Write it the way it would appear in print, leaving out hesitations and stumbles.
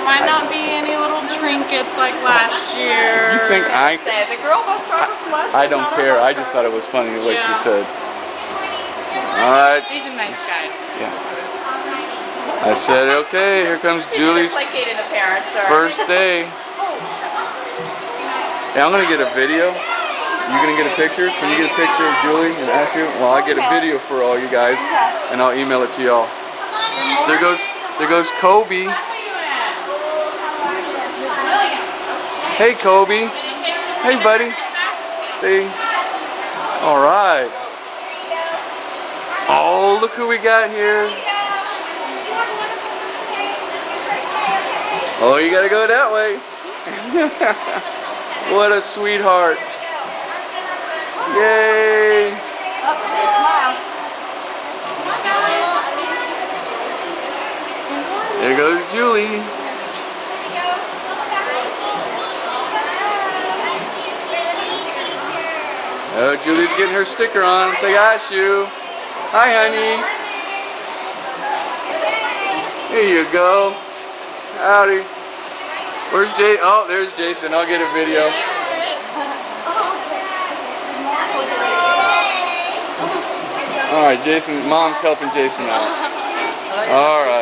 Might not be any little trinkets like last year. You think I? The girl bus driver from last year. I don't care. I just thought it was funny the way she said. All right. He's a nice guy. Yeah. I said, okay, here comes Julie's first day. Yeah, I'm gonna get a video. You gonna get a picture? Can you get a picture of Julie and Ashley? Well, I get a video for all you guys, and I'll email it to y'all. There goes Kobe. Hey, Kobe. Hey, buddy. Hey. All right. Oh, look who we got here. Oh, you gotta go that way. What a sweetheart. Yay. There goes Julie. Oh, Julie's getting her sticker on. Say hi, Shu. Hi, honey. There you go. Howdy. Where's Jason? Oh, there's Jason. I'll get a video. All right, Jason. Mom's helping Jason out. All right.